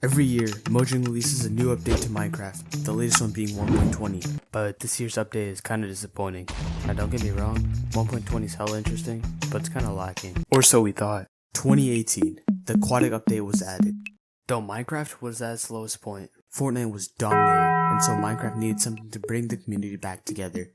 Every year, Mojang releases a new update to Minecraft, the latest one being 1.20, but this year's update is kinda disappointing. Now don't get me wrong, 1.20 is hella interesting, but it's kinda lacking. Or so we thought. 2018, the aquatic update was added. Though Minecraft was at its lowest point, Fortnite was dominating, and so Minecraft needed something to bring the community back together.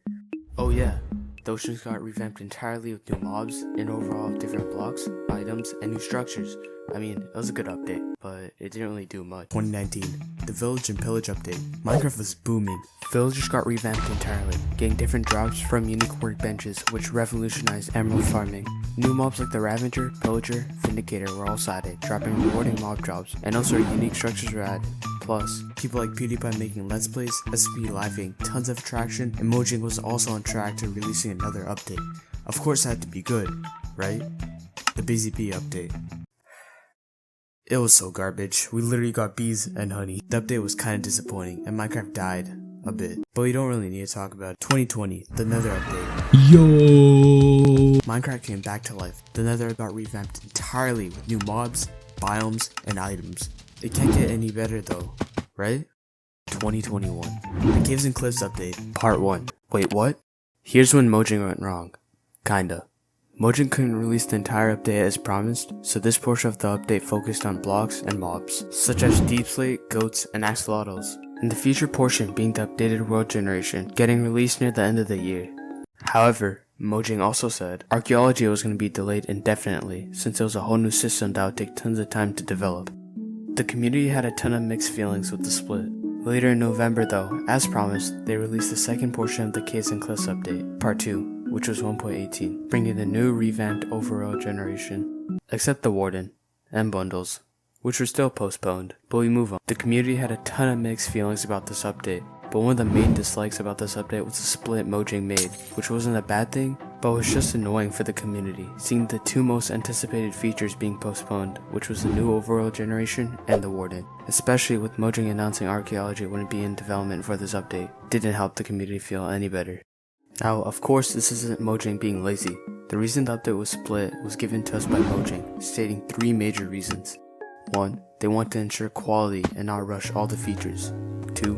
Oh yeah, the oceans got revamped entirely with new mobs, and overall different blocks, items, and new structures. I mean, it was a good update, but it didn't really do much. 2019, the Village and Pillage update. Minecraft was booming. Villagers got revamped entirely, getting different drops from unique workbenches, which revolutionized emerald farming. New mobs like the Ravager, Pillager, Vindicator were also added, dropping rewarding mob drops, and also unique structures were added. Plus, people like PewDiePie making Let's Plays, SB living, tons of traction, and Mojang was also on track to releasing another update. Of course it had to be good, right? The Busy Bee update. It was so garbage. We literally got bees and honey. The update was kinda disappointing, and Minecraft died a bit. But we don't really need to talk about it. 2020, the Nether update. Yo! Minecraft came back to life. The Nether got revamped entirely with new mobs, biomes, and items. It can't get any better though, right? 2021, the Caves and Cliffs update, part 1. Wait, what? Here's when Mojang went wrong. Kinda. Mojang couldn't release the entire update as promised, so this portion of the update focused on blocks and mobs, such as deep slate, goats, and axolotls, and the future portion being the updated world generation, getting released near the end of the year. However, Mojang also said archaeology was going to be delayed indefinitely, since it was a whole new system that would take tons of time to develop. The community had a ton of mixed feelings with the split. Later in November though, as promised, they released the second portion of the Caves and Cliffs update, part 2. Which was 1.18, bringing the new revamped overall generation, except the Warden, and bundles, which were still postponed, but we move on. The community had a ton of mixed feelings about this update, but one of the main dislikes about this update was the split Mojang made, which wasn't a bad thing, but was just annoying for the community, seeing the two most anticipated features being postponed, which was the new overall generation and the Warden. Especially with Mojang announcing archaeology wouldn't be in development for this update, didn't help the community feel any better. Now, of course, this isn't Mojang being lazy. The reason the update was split was given to us by Mojang, stating 3 major reasons. 1. They want to ensure quality and not rush all the features. 2.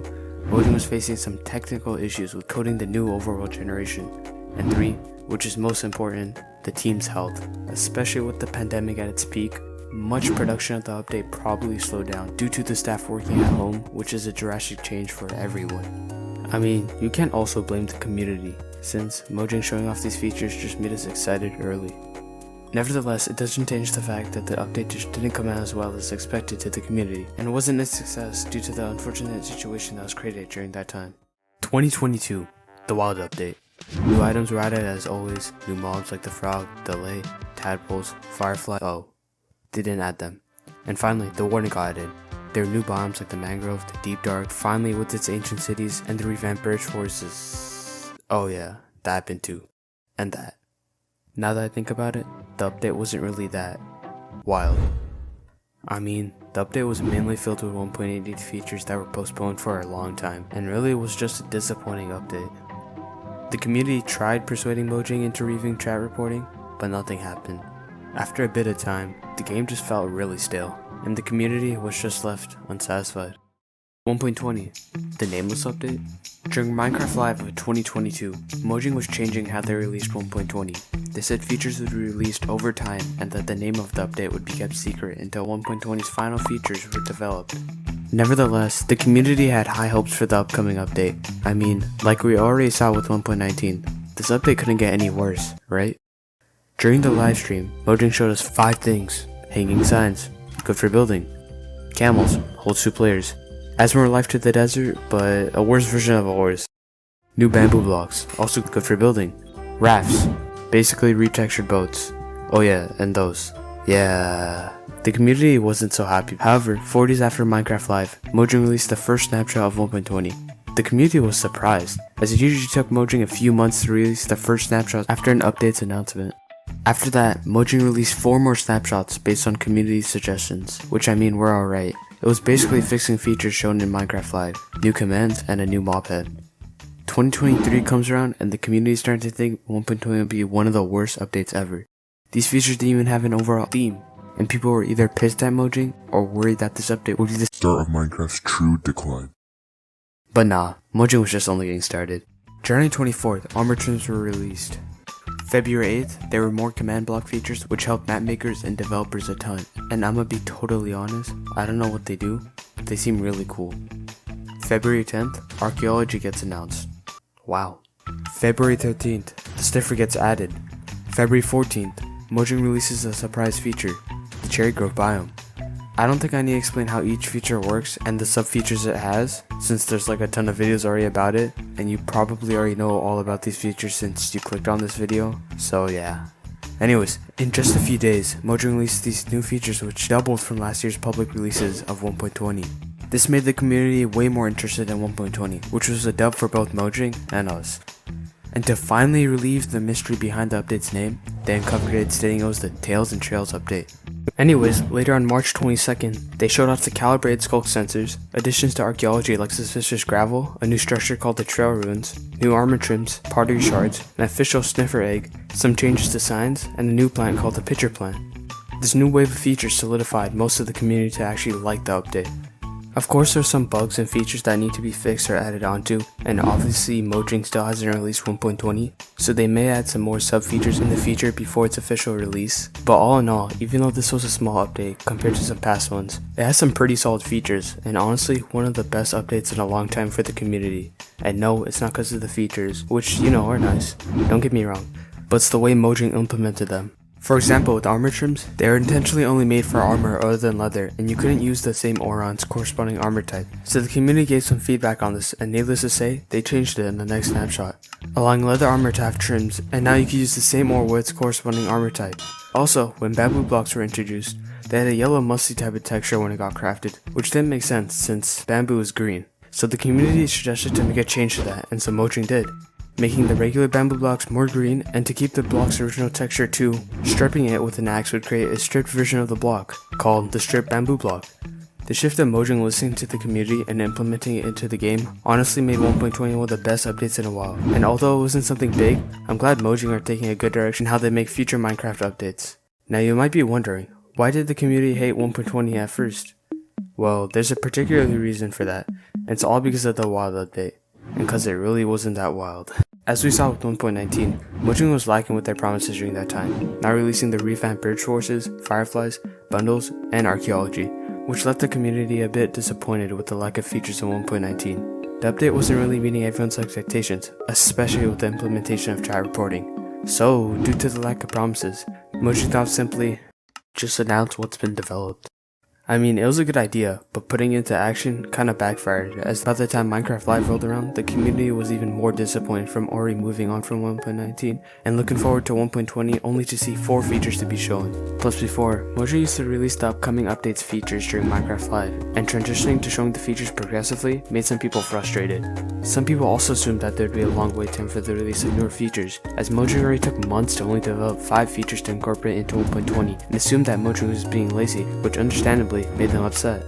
Mojang was facing some technical issues with coding the new overall generation. And 3, which is most important, the team's health. Especially with the pandemic at its peak, much production of the update probably slowed down due to the staff working at home, which is a drastic change for everyone. I mean, you can't also blame the community, since Mojang showing off these features just made us excited early. Nevertheless, it doesn't change the fact that the update just didn't come out as well as expected to the community, and wasn't a success due to the unfortunate situation that was created during that time. 2022, the Wild update. New items were added as always, new mobs like the frog, the lay, tadpoles, firefly, they didn't add them. And finally, the Warden got added. There are new biomes like the mangrove, the deep dark, finally with its ancient cities, and the revamped birch forests. Oh yeah, that happened too. And that. Now that I think about it, the update wasn't really that wild. I mean, the update was mainly filled with 1.88 features that were postponed for a long time, and really was just a disappointing update. The community tried persuading Mojang into reviewing chat reporting, but nothing happened. After a bit of time, the game just felt really stale, and the community was just left unsatisfied. 1.20, the Nameless update. During Minecraft Live of 2022, Mojang was changing how they released 1.20. They said features would be released over time and that the name of the update would be kept secret until 1.20's final features were developed. Nevertheless, the community had high hopes for the upcoming update. I mean, like we already saw with 1.19, this update couldn't get any worse, right? During the live stream, Mojang showed us 5 things. Hanging signs, good for building. Camels, holds 2 players. Adds more life to the desert, but a worse version of a horse. New bamboo blocks, also good for building. Rafts, basically retextured boats. Oh yeah, and those. Yeah. The community wasn't so happy. However, 4 days after Minecraft Live, Mojang released the first snapshot of 1.20. The community was surprised, as it usually took Mojang a few months to release the first snapshot after an update's announcement. After that, Mojang released 4 more snapshots based on community suggestions, which I mean were alright. It was basically fixing features shown in Minecraft Live, new commands, and a new mob head. 2023 comes around and the community is starting to think 1.20 will be one of the worst updates ever. These features didn't even have an overall theme. and people were either pissed at Mojang or worried that this update would be the start of Minecraft's true decline. But nah, Mojang was just only getting started. January 24th, armor trims were released. February 8th, there were more command block features which helped map makers and developers a ton. And I'ma be totally honest, I don't know what they do, but they seem really cool. February 10th, archaeology gets announced. Wow. February 13th, the sniffer gets added. February 14th, Mojang releases a surprise feature, the cherry grove biome. I don't think I need to explain how each feature works and the sub features it has, since there's like a ton of videos already about it, and you probably already know all about these features since you clicked on this video, so yeah. Anyways, in just a few days, Mojang released these new features which doubled from last year's public releases of 1.20. This made the community way more interested in 1.20, which was a dub for both Mojang and us. And to finally relieve the mystery behind the update's name, they uncovered it stating it was the Tails and Trails update. Anyways, later on March 22nd, they showed off the calibrated skulk sensors, additions to archaeology like suspicious gravel, a new structure called the Trail Ruins, new armor trims, pottery shards, an official sniffer egg, some changes to signs, and a new plant called the pitcher plant. This new wave of features solidified most of the community to actually like the update. Of course, there's some bugs and features that need to be fixed or added onto, and obviously Mojang still hasn't released 1.20, so they may add some more sub features in the future before its official release. But all in all, even though this was a small update compared to some past ones, it has some pretty solid features, and honestly one of the best updates in a long time for the community. And no, it's not because of the features, which you know are nice, don't get me wrong, but it's the way Mojang implemented them. For example, with armor trims, they are intentionally only made for armor other than leather, and you couldn't use the same ore on its corresponding armor type. So the community gave some feedback on this, and needless to say, they changed it in the next snapshot, allowing leather armor to have trims, and now you can use the same ore with its corresponding armor type. Also, when bamboo blocks were introduced, they had a yellow musty type of texture when it got crafted, which didn't make sense since bamboo is green. So the community suggested to make a change to that, and so Mojang did, making the regular bamboo blocks more green, and to keep the block's original texture too, stripping it with an axe would create a stripped version of the block, called the stripped bamboo block. The shift of Mojang listening to the community and implementing it into the game honestly made 1.20 one of the best updates in a while, and although it wasn't something big, I'm glad Mojang are taking a good direction in how they make future Minecraft updates. Now you might be wondering, why did the community hate 1.20 at first? Well, there's a particular reason for that, and it's all because of the wild update, and cause it really wasn't that wild. As we saw with 1.19, Mojang was lacking with their promises during that time, not releasing the revamped bird forces, fireflies, bundles, and archaeology, which left the community a bit disappointed with the lack of features in 1.19. The update wasn't really meeting everyone's expectations, especially with the implementation of chat reporting. So, due to the lack of promises, Mojang thought simply, just announce what's been developed. I mean, it was a good idea, but putting it into action kinda backfired, as by the time Minecraft Live rolled around, the community was even more disappointed from already moving on from 1.19, and looking forward to 1.20 only to see 4 features to be shown. Plus before, Mojang used to release the upcoming updates features during Minecraft Live, and transitioning to showing the features progressively made some people frustrated. Some people also assumed that there'd be a long wait time for the release of newer features, as Mojang already took months to only develop 5 features to incorporate into 1.20, and assumed that Mojang was being lazy, which understandably made them upset.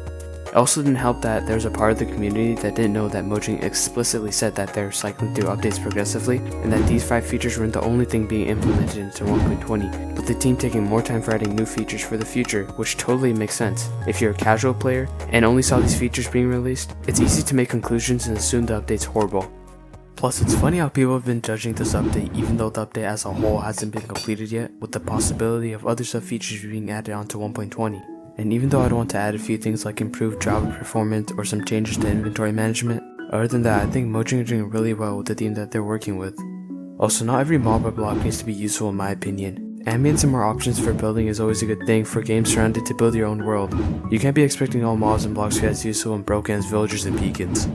It also didn't help that there was a part of the community that didn't know that Mojang explicitly said that they're cycling through updates progressively, and that these 5 features weren't the only thing being implemented into 1.20, with the team taking more time for adding new features for the future, which totally makes sense. If you're a casual player and only saw these features being released, it's easy to make conclusions and assume the update's horrible. Plus, it's funny how people have been judging this update even though the update as a whole hasn't been completed yet, with the possibility of other sub-features being added onto 1.20. And even though I'd want to add a few things like improved Java performance or some changes to inventory management, other than that I think Mojang are doing really well with the theme that they're working with. Also, not every mob or block needs to be useful in my opinion. Ambience and more options for building is always a good thing for games surrounded to build your own world. You can't be expecting all mobs and blocks to be as useful and broken as villagers and beacons.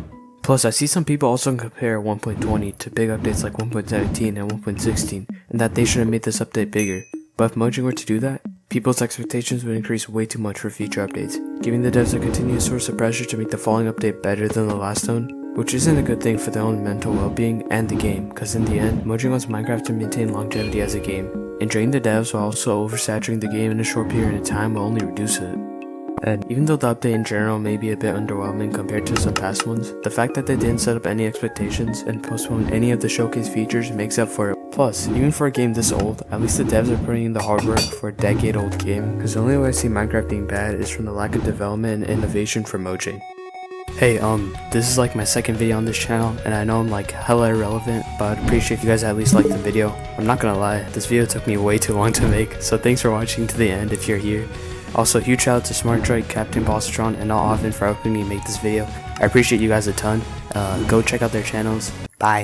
Plus, I see some people also compare 1.20 to big updates like 1.17 and 1.16, and that they should have made this update bigger. But if Mojang were to do that, people's expectations would increase way too much for future updates, giving the devs a continuous source of pressure to make the following update better than the last one, which isn't a good thing for their own mental well-being and the game, because in the end, Mojang wants Minecraft to maintain longevity as a game, and draining the devs while also oversaturating the game in a short period of time will only reduce it. And even though the update in general may be a bit underwhelming compared to some past ones, the fact that they didn't set up any expectations and postpone any of the showcase features makes up for it. Plus, Plus, even for a game this old, at least the devs are putting in the hard work for a decade-old game, because the only way I see Minecraft being bad is from the lack of development and innovation from Mojang. Hey, this is like my second video on this channel, and I know I'm like hella irrelevant, but I'd appreciate if you guys at least like the video. I'm not gonna lie, this video took me way too long to make, so thanks for watching to the end if you're here. Also, huge shout out to SmartDroid, Captain Bossatron, and Not Often for helping me make this video. I appreciate you guys a ton. Go check out their channels. Bye.